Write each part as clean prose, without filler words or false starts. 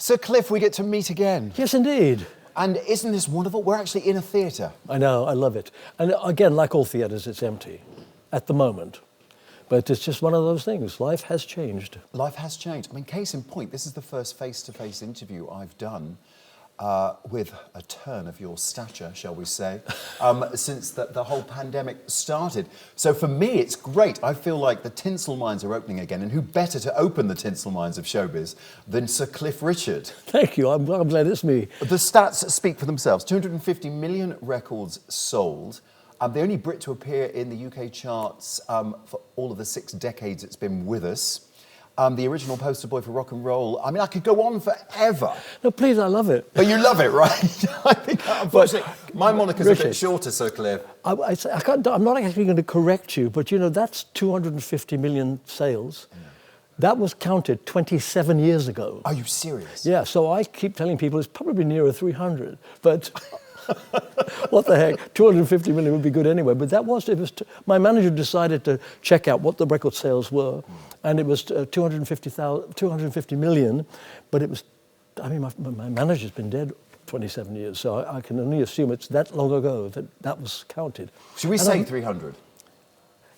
Sir Cliff, we get to meet again. Yes, indeed. And isn't this wonderful? We're actually in a theatre. I know, I love it. And again, like all theatres, it's empty at the moment. But it's just one of those things. Life has changed. Life has changed. I mean, case in point, this is the first face-to-face interview I've done with a turn of your stature, shall we say, since the whole pandemic started. So for me, it's great. I feel like the tinsel mines are opening again, and who better to open the tinsel mines of showbiz than Sir Cliff Richard? Thank you. I'm glad it's me. The stats speak for themselves. 250 million records sold. The only Brit to appear in the UK charts for all of the 6 decades it's been with us. The original poster boy for rock and roll. I mean, I could go on forever. No, please, I love it. But you love it, right? I think, unfortunately, my moniker's Richard, a bit shorter, Sir Cliff. I'm not actually going to correct you, but you know, that's 250 million sales. Yeah. That was counted 27 years ago. Are you serious? Yeah, so I keep telling people it's probably nearer 300, but what the heck, 250 million would be good anyway. But my manager decided to check out what the record sales were, and it was 250 million, but it was, I mean, my manager's been dead 27 years, so I can only assume it's that long ago that was counted. Should we say 300?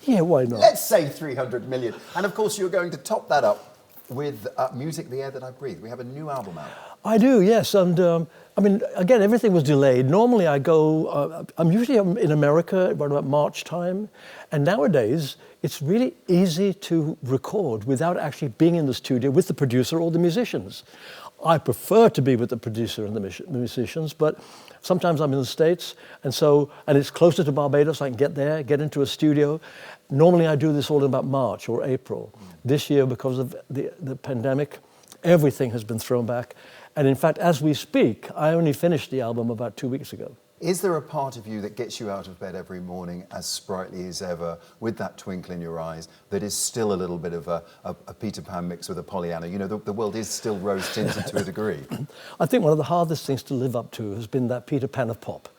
Yeah, why not? Let's say 300 million. And of course, you're going to top that up with Music, The Air That I Breathe. We have a new album out. I do, yes. And I mean, again, everything was delayed. Normally I go, I'm usually in America around about March time. And nowadays, it's really easy to record without actually being in the studio with the producer or the musicians. I prefer to be with the producer and the musicians, but sometimes I'm in the States, and it's closer to Barbados. I can get there, get into a studio. Normally I do this all in about March or April. This year, because of the pandemic, everything has been thrown back. And in fact, as we speak, I only finished the album about 2 weeks ago. Is there a part of you that gets you out of bed every morning as sprightly as ever, with that twinkle in your eyes, that is still a little bit of a Peter Pan mixed with a Pollyanna? You know, the world is still rose-tinted to a degree. I think one of the hardest things to live up to has been that Peter Pan of pop.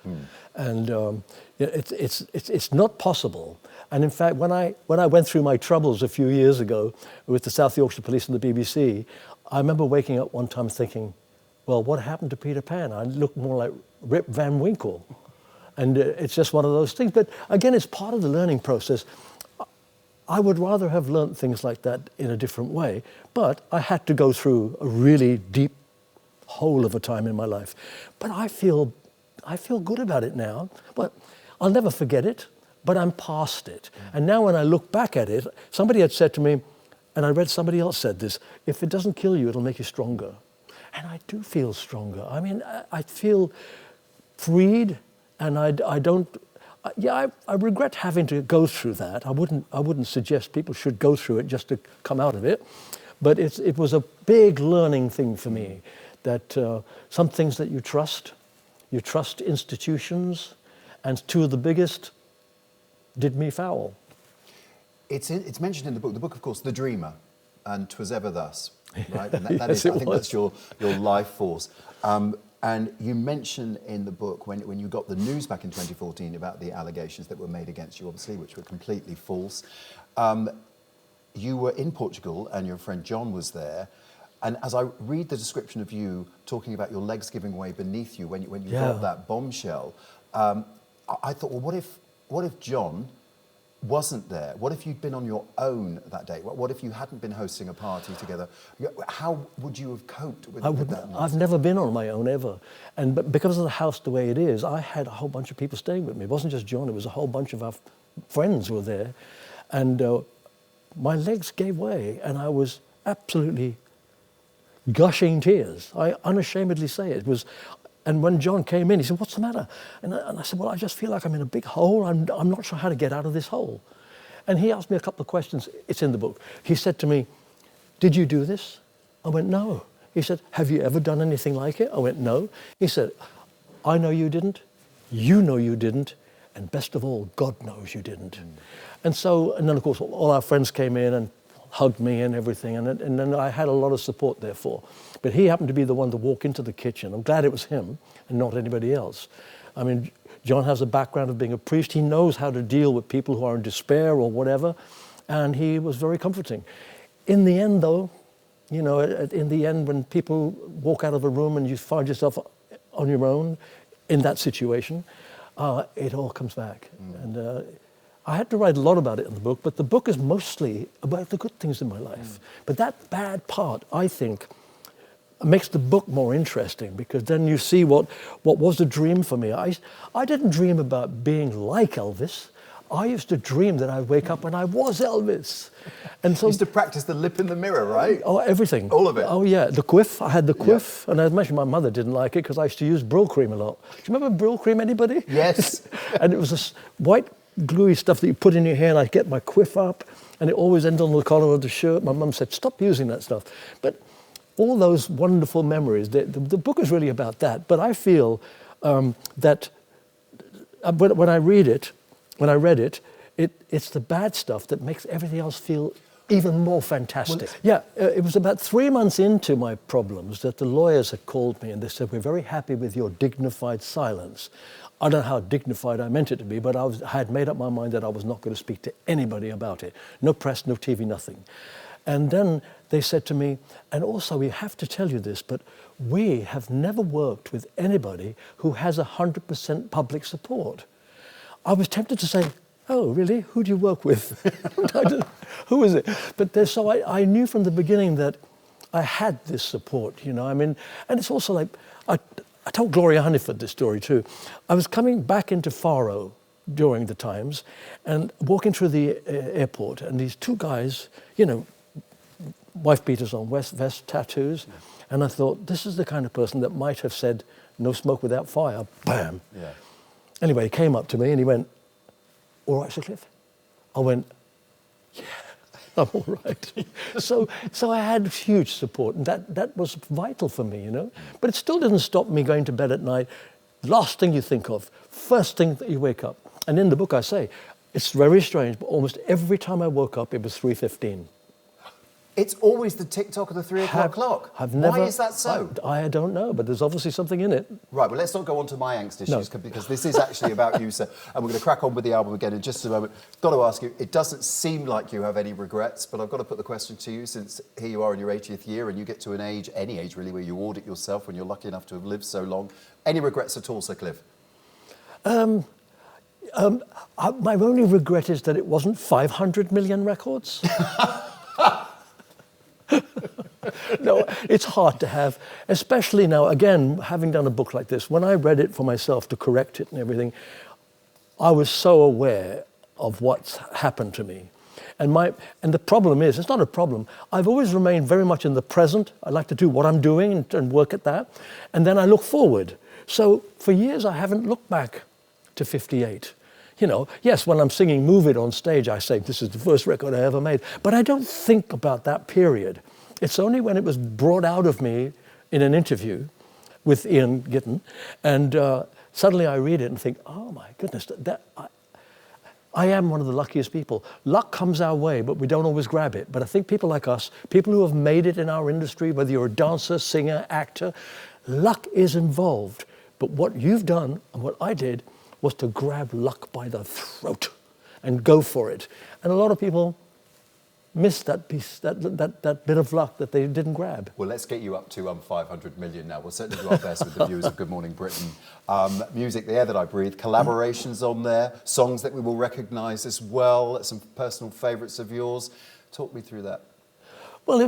And it's not possible. And in fact, when I went through my troubles a few years ago with the South Yorkshire Police and the BBC, I remember waking up one time thinking, well, what happened to Peter Pan? I looked more like Rip Van Winkle. And it's just one of those things. But again, it's part of the learning process. I would rather have learnt things like that in a different way, but I had to go through a really deep hole of a time in my life. But I feel good about it now. But I'll never forget it, but I'm past it. And now when I look back at it, somebody had said to me, and I read somebody else said this, if it doesn't kill you, it'll make you stronger. And I do feel stronger. I mean, I feel freed, and I regret having to go through that. I wouldn't suggest people should go through it just to come out of it, but it was a big learning thing for me, that some things that you trust institutions, and 2 of the biggest did me foul. It's mentioned in the book, of course, The Dreamer, and 'Twas Ever Thus. Right, and that Yes, is, I think that's your life force. And you mention in the book when you got the news back in 2014 about the allegations that were made against you, obviously, which were completely false. You were in Portugal, and your friend John was there. And as I read the description of you talking about your legs giving way beneath you when you got that bombshell, I thought, well, what if John wasn't there? What if you'd been on your own that day? What if you hadn't been hosting a party together? How would you have coped with that? I've never been on my own ever. But because of the house the way it is, I had a whole bunch of people staying with me. It wasn't just John, it was a whole bunch of our friends who were there. And my legs gave way, and I was absolutely gushing tears. I unashamedly say it. And when John came in, he said, "What's the matter?" And I said, "Well, I just feel like I'm in a big hole. I'm not sure how to get out of this hole." And he asked me a couple of questions. It's in the book. He said to me, "Did you do this?" I went, "No." He said, "Have you ever done anything like it?" I went, "No." He said, "I know you didn't. You know you didn't. And best of all, God knows you didn't." And then, of course, all our friends came in and hugged me and everything. And then I had a lot of support, therefore. But he happened to be the one to walk into the kitchen. I'm glad it was him and not anybody else. I mean, John has a background of being a priest. He knows how to deal with people who are in despair or whatever. And he was very comforting. In the end, though, You know, in the end, when people walk out of a room and you find yourself on your own in that situation, it all comes back. And I had to write a lot about it in the book, but the book is mostly about the good things in my life. But that bad part, I think, makes the book more interesting, because then you see what was a dream for me. I didn't dream about being like Elvis. I used to dream that I'd wake up and I was Elvis. And so You used to practice the lip in the mirror, right? Oh, everything. All of it? Oh, yeah. The quiff. I had the quiff. And I mentioned my mother didn't like it because I used to use Brill cream a lot. Do you remember Brill cream, anybody? Yes. And it was this white gluey stuff that you put in your hair, and I'd get my quiff up, and it always ended on the collar of the shirt. My mum said, stop using that stuff. But all those wonderful memories, the book is really about that. But I feel that when I read it, it's the bad stuff that makes everything else feel even more fantastic. It was about 3 months into my problems that the lawyers had called me and they said, we're very happy with your dignified silence. I don't know how dignified I meant it to be, but I had made up my mind that I was not going to speak to anybody about it. No press, no TV, nothing. And then they said to me, and also we have to tell you this, but we have never worked with anybody who has 100% public support. I was tempted to say, oh, really? Who do you work with? Who is it? But so I knew from the beginning that I had this support, you know. I mean, and it's also like, I told Gloria Hunniford this story too. I was coming back into Faro during the times and walking through the airport, and these two guys, you know, wife beaters on, vest tattoos, and I thought, this is the kind of person that might have said, no smoke without fire, bam. Yeah. Anyway, he came up to me and he went, all right, Sir Cliff? I went, yeah, I'm all right. So I had huge support, and that was vital for me, you know. But it still didn't stop me going to bed at night. Last thing you think of, first thing that you wake up. And in the book I say, it's very strange, but almost every time I woke up, it was 3:15. It's always the tick-tock of the 3 o'clock clock. Why is that so? I don't know, but there's obviously something in it. Right, well, let's not go on to my angst issues, because this is actually about you, sir. And we're going to crack on with the album again in just a moment. Got to ask you, it doesn't seem like you have any regrets, but I've got to put the question to you, since here you are in your 80th year and you get to an age, any age really, where you audit yourself when you're lucky enough to have lived so long. Any regrets at all, Sir Cliff? My only regret is that it wasn't 500 million records. No, it's hard to have, especially now, again, having done a book like this. When I read it for myself to correct it and everything, I was so aware of what's happened to me. And the problem is, it's not a problem, I've always remained very much in the present. I like to do what I'm doing and work at that. And then I look forward. So for years, I haven't looked back to 58. You know, yes, when I'm singing Move It on stage, I say, this is the first record I ever made. But I don't think about that period. It's only when it was brought out of me in an interview with Ian Gitton, and suddenly I read it and think, oh my goodness, I am one of the luckiest people. Luck comes our way, but we don't always grab it. But I think people like us, people who have made it in our industry, whether you're a dancer, singer, actor, luck is involved. But what you've done and what I did was to grab luck by the throat and go for it. And a lot of people miss that piece, that bit of luck that they didn't grab. Well, let's get you up to 500 million now. We'll certainly do our best with the viewers of Good Morning Britain. Music, The Air That I Breathe, collaborations on there, songs that we will recognise as well, some personal favourites of yours. Talk me through that. Well,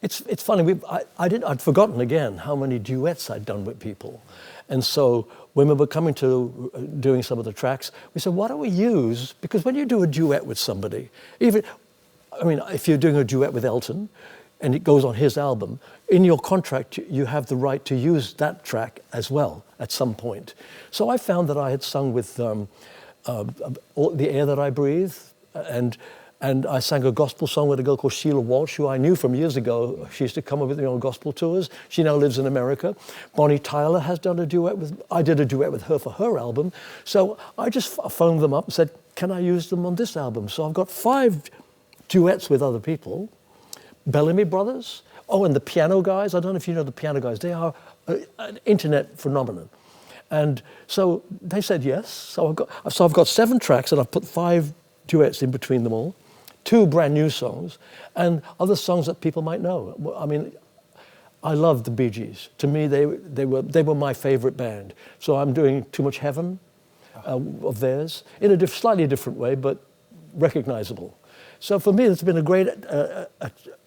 it's funny. I'd forgotten again how many duets I'd done with people. And so when we were coming to doing some of the tracks, we said, why don't we use, because when you do a duet with somebody, if you're doing a duet with Elton and it goes on his album, in your contract you have the right to use that track as well at some point. So I found that I had sung with The Air That I Breathe, and I sang a gospel song with a girl called Sheila Walsh, who I knew from years ago. She used to come with me on gospel tours. She now lives in America. Bonnie Tyler has done a duet I did a duet with her for her album. So I just phoned them up and said, can I use them on this album? So I've got 5 duets with other people. Bellamy Brothers. Oh, and the Piano Guys. I don't know if you know the Piano Guys. They are an internet phenomenon. And so they said yes. So I've got 7 tracks, and I've put 5 duets in between them all. 2 brand new songs, and other songs that people might know. I mean, I love the Bee Gees. To me, they were my favorite band. So I'm doing Too Much Heaven of theirs in a slightly different way, but recognizable. So for me, it's been a great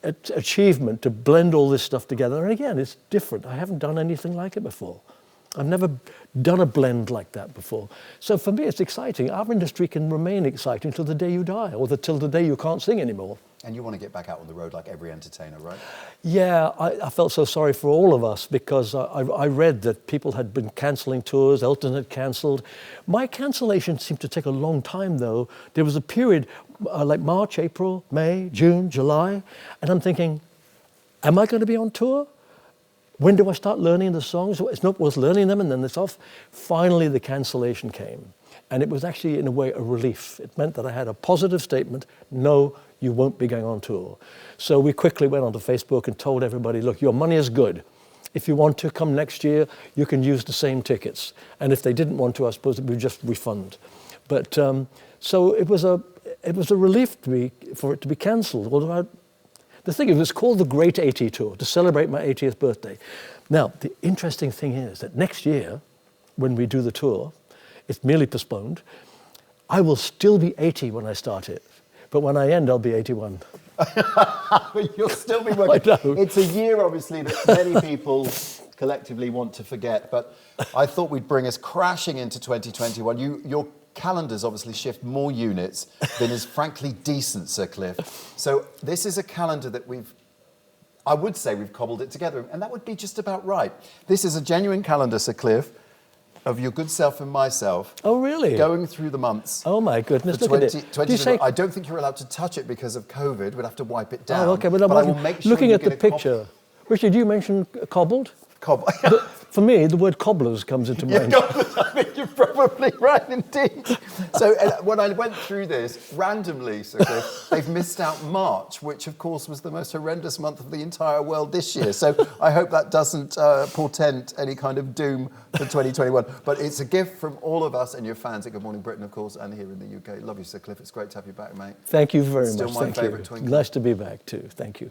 achievement to blend all this stuff together. And again, it's different. I haven't done anything like it before. I've never done a blend like that before. So for me, it's exciting. Our industry can remain exciting till the day you die, or till the day you can't sing anymore. And you want to get back out on the road like every entertainer, right? Yeah, I felt so sorry for all of us because I read that people had been cancelling tours, Elton had cancelled. My cancellation seemed to take a long time, though. There was a period like March, April, May, June, July, and I'm thinking, am I going to be on tour? When do I start learning the songs? It's not worth learning them and then it's off. Finally, the cancellation came. And it was actually, in a way, a relief. It meant that I had a positive statement, no, you won't be going on tour. So we quickly went onto Facebook and told everybody, look, your money is good. If you want to come next year, you can use the same tickets. And if they didn't want to, I suppose we'd just refund. But so it was a relief for it to be cancelled. Although the thing is, it was called the Great 80 Tour to celebrate my 80th birthday. Now, the interesting thing is that next year, when we do the tour, it's merely postponed. I will still be 80 when I start it, but when I end, I'll be 81. You'll still be working. I know. It's a year, obviously, that many people collectively want to forget, but I thought we'd bring us crashing into 2021. Your calendars obviously shift more units than is frankly decent, Sir Cliff. So this is a calendar that I would say we've cobbled it together, and that would be just about right. This is a genuine calendar, Sir Cliff, of your good self and myself. Oh, really? Going through the months. Oh, my goodness, look at it. I don't think you're allowed to touch it because of COVID. We'd have to wipe it down. Oh, okay, but I will make sure looking you at get the a picture. Richard, you mentioned cobbled? Cobbled. For me, the word cobblers comes into mind. I think you're probably right indeed. So when I went through this, randomly, Sir Cliff, they've missed out March, which of course was the most horrendous month of the entire world this year. So I hope that doesn't portend any kind of doom for 2021. But it's a gift from all of us and your fans at Good Morning Britain, of course, and here in the UK. Love you, Sir Cliff. It's great to have you back, mate. Thank you very much. Still my favourite twinkle. Nice to be back too. Thank you.